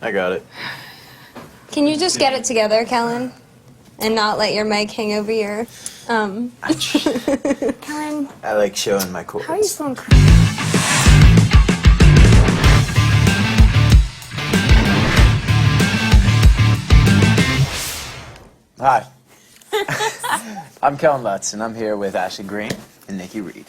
I got it. Can you just get it together, Kellan? And not let your mic hang over your, Kellan, I like showing my chords. how are you so Hi. I'm Kellan Lutz, and I'm here with Greene and Nikki.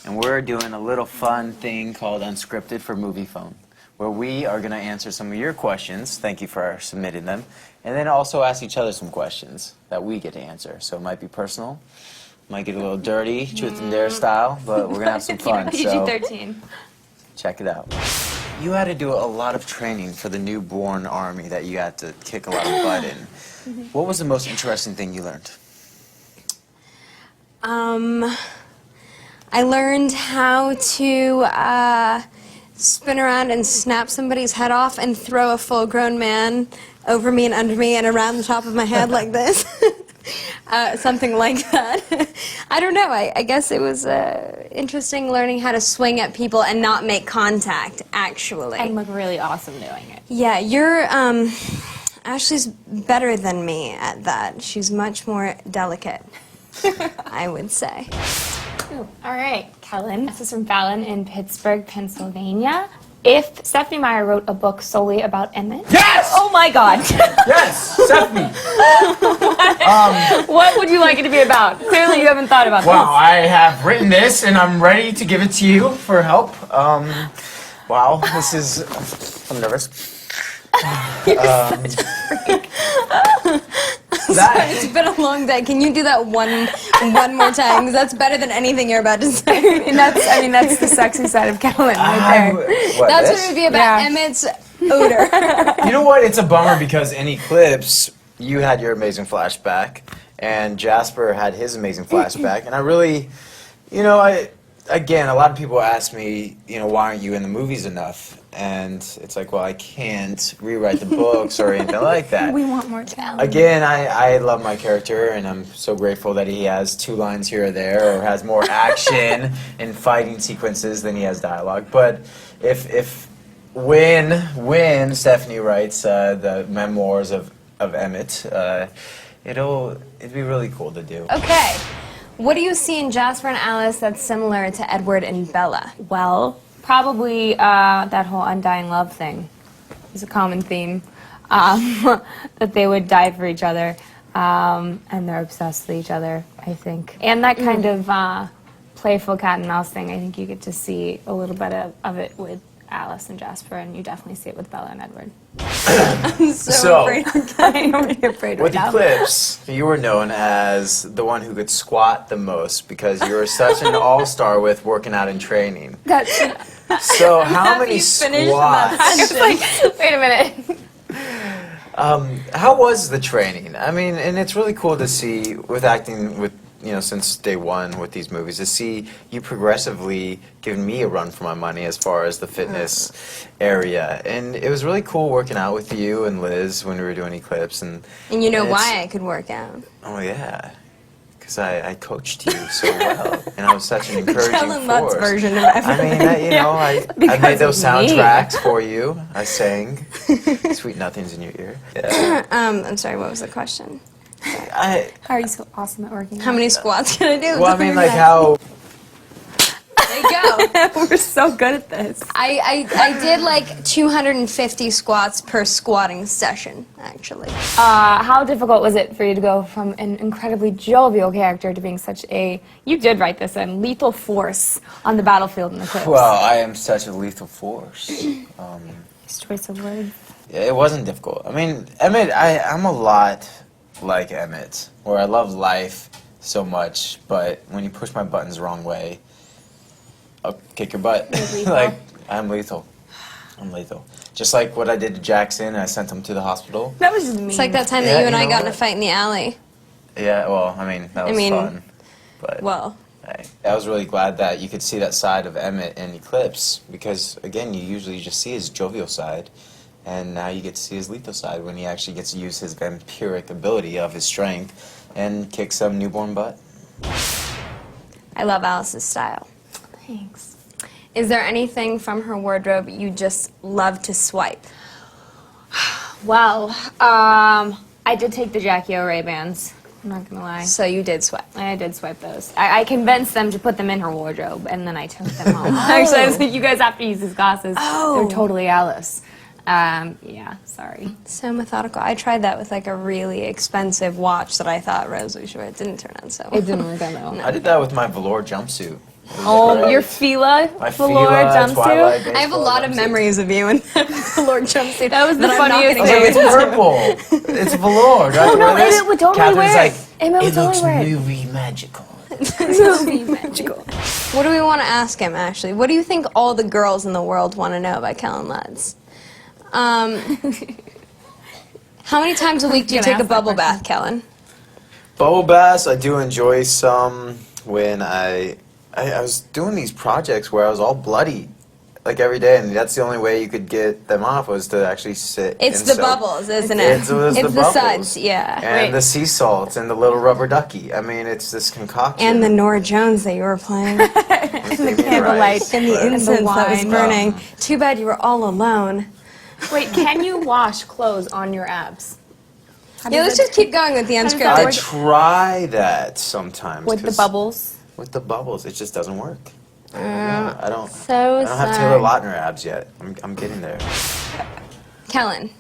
And we're doing a little fun thing called Unscripted for Moviephone, where we are going to answer some of your questions. Thank you for submitting them. And then also ask each other some questions that we get to answer. So it might be personal, might get a little dirty, truth and dare style, but we're going to have some fun. PG-13. Check it out. You had to do a lot of training for the newborn army that you had to kick a lot of butt in. What was the most interesting thing you learned? I learned how to spin around and snap somebody's head off and throw a full-grown man over me and under me and around the top of my head like this. Something like that. I don't know. I guess it was interesting learning how to swing at people and not make contact, actually. And look really awesome doing it. Yeah, you're, Ashley's better than me at that. She's much more delicate, I would say. Ooh. All right, Kellan. This is from Fallon in Pittsburgh, Pennsylvania. If Stephenie Meyer wrote a book solely about Emmett... Yes! Oh my God. Yes, Stephenie. What would you like it to be about? Clearly you haven't thought about Wow, I have written this and I'm ready to give it to you for help. Wow, this is... I'm nervous. It's been a long day. Can you do that one more time? Because that's better than anything you're about to say. And that's the sexy side of Kellan right there. That's what it would be about, Emmett's odor. You know what? It's a bummer because in Eclipse, you had your amazing flashback, and Jasper had his amazing flashback, and I really, again, a lot of people ask me, why aren't you in the movies enough? And it's like, well, I can't rewrite the books or anything like that. We want more talent. Again, I love my character, and I'm so grateful that he has 2 lines here or there, or has more action and fighting sequences than he has dialogue. But when Stephenie writes the memoirs of Emmett, it'd be really cool to do. Okay. What do you see in Jasper and Alice that's similar to Edward and Bella? Well, probably that whole undying love thing is a common theme. That they would die for each other, and they're obsessed with each other, I think. And that kind of playful cat and mouse thing, I think you get to see a little bit of it with Alice and Jasper, and you definitely see it with Bella and Edward. I'm so afraid I'm already afraid with right now. Eclipse, you were known as the one who could squat the most because you were such an all-star with working out and training. So how many squats? I was like, wait a minute. How was the training? I mean, and it's really cool to see with acting with, since day one with these movies, to see you progressively giving me a run for my money as far as the fitness area. And it was really cool working out with you and Liz when we were doing Eclipse. And you know why I could work out. Oh, yeah. Because I coached you so well, and I was such an encouraging Kellan Lutz force. version of everything. I made those soundtracks for you. I sang Sweet Nothings in your ear. Yeah. I'm sorry, what was the question? How are you so awesome at working out? How many squats can I do? Well, I mean, like how... There you go. We're so good at this. I did like 250 squats per squatting session, actually. How difficult was it for you to go from an incredibly jovial character to being such a, you did write this in, lethal force on the battlefield in Eclipse? Well, I am such a lethal force. His choice of words. It wasn't difficult. I mean, Emmett, I'm a lot like Emmett, where I love life so much, but when you push my buttons the wrong way, I'll kick your butt. Like, I'm lethal. I'm lethal. Just like what I did to Jackson, I sent him to the hospital. That was just mean. It's like that time that you and I got in a fight in the alley. Yeah, well, I mean, that was fun. But well. I was really glad that you could see that side of Emmett in Eclipse, because, again, you usually just see his jovial side, and now you get to see his lethal side when he actually gets to use his vampiric ability of his strength and kick some newborn butt. I love Alice's style. Thanks. Is there anything from her wardrobe you just love to swipe? Well, I did take the Jackie O Ray-Bans. I'm not gonna lie. So you did sweat. I did swipe those. I convinced them to put them in her wardrobe, and then I took them home. Actually, I was like, you guys have to use these glasses. Oh. They're totally Alice. Yeah, sorry. So methodical. I tried that with like a really expensive watch that I thought Rose would wear. It didn't turn out so well. It didn't work out though. I did that with my velour jumpsuit. Oh, great. your Fila My velour Fila jumpsuit? Twilight I have a baseball lot of jumpsuit. memories of you in that velour jumpsuit. That was the I'm not funniest gonna thing. get It's into. purple. It's velour. Do I have Oh, to no, wear this? Emmett would totally Catherine's wear it. like, Emmett would it totally looks wear it. movie magical. Movie magical. What do we want to ask him, Ashley? What do you think all the girls in the world want to know about Kellan Lutz? How many times a week do you Gonna take a ask that bubble question. bath, Kellan? Bubble baths, I do enjoy some when I was doing these projects where I was all bloody like every day, and that's the only way you could get them off was to actually sit. It's and the soak. bubbles, isn't it? It was it's the the bubbles. suds, yeah. And the sea salts and the little rubber ducky. I mean, it's this concoction. And the Nora And Jones that you were playing. the candlelight. And the And the incense that was wine. burning. Too bad you were all alone. Wait, can you wash clothes on your abs? Yeah, let's just keep going with the does that unscripted. I work? try that sometimes. With the 'cause bubbles? With the bubbles, it just doesn't work. I don't. So I don't have Taylor Lautner abs yet. I'm getting there. Kellan,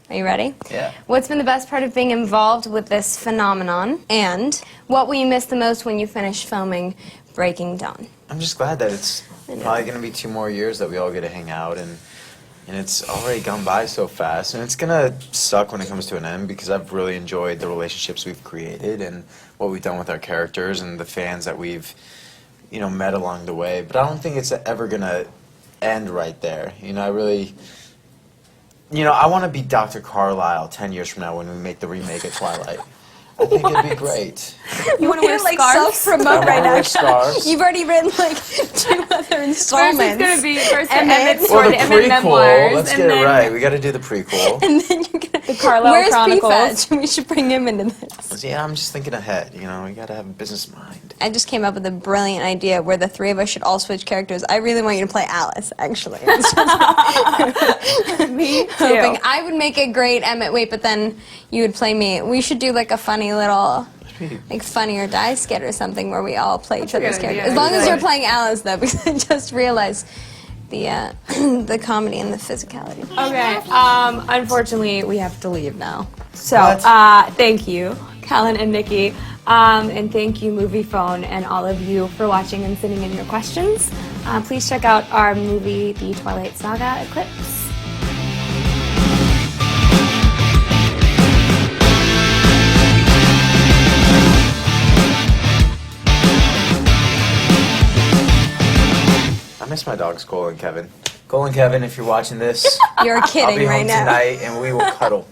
are you ready? Yeah. What's been the best part of being involved with this phenomenon? And what will you miss the most when you finish filming Breaking Dawn? I'm just glad that it's I know. probably going to be 2 more years that we all get to hang out, and it's already gone by so fast, and it's going to suck when it comes to an end because I've really enjoyed the relationships we've created and what we've done with our characters and the fans that we've met along the way. But I don't think it's ever going to end right there. I really, I want to be Dr. Carlisle 10 years from now when we make the remake of Twilight. I think it'd be great. You want to wear like scarves? self-promote I right wanna now. wear scarves. You've already written like 2 other First it's installments. gonna be first the Emmett. Emmett Or story, the the Emmett prequel. memoirs, Let's and get it then right. We got to do the prequel. And then you're gonna. the Carlisle Where's Chronicles. Prefetch? We should bring him into this. Yeah, I'm just thinking ahead. We got to have a business mind. I just came up with a brilliant idea where the 3 of us should all switch characters. I really want you to play Alice, actually. It's just Me hoping too. I would make a great Emmett. Wait, but then you would play me. We should do like a funny little, like Funny or Die skit or something where we all play each other's good idea. characters. As long as Yeah. you're playing Alice, though, because I just realized the the comedy and the physicality. Okay. Unfortunately, we have to leave now. So, What? thank you, Kellan and Nikki, and thank you, Moviephone, and all of you for watching and sending in your questions. Please check out our movie, The Twilight Saga: Eclipse. I miss my dogs, Cole and Kevin. Cole and Kevin, if you're watching this, You're I'll be kidding home right now. tonight and we will cuddle.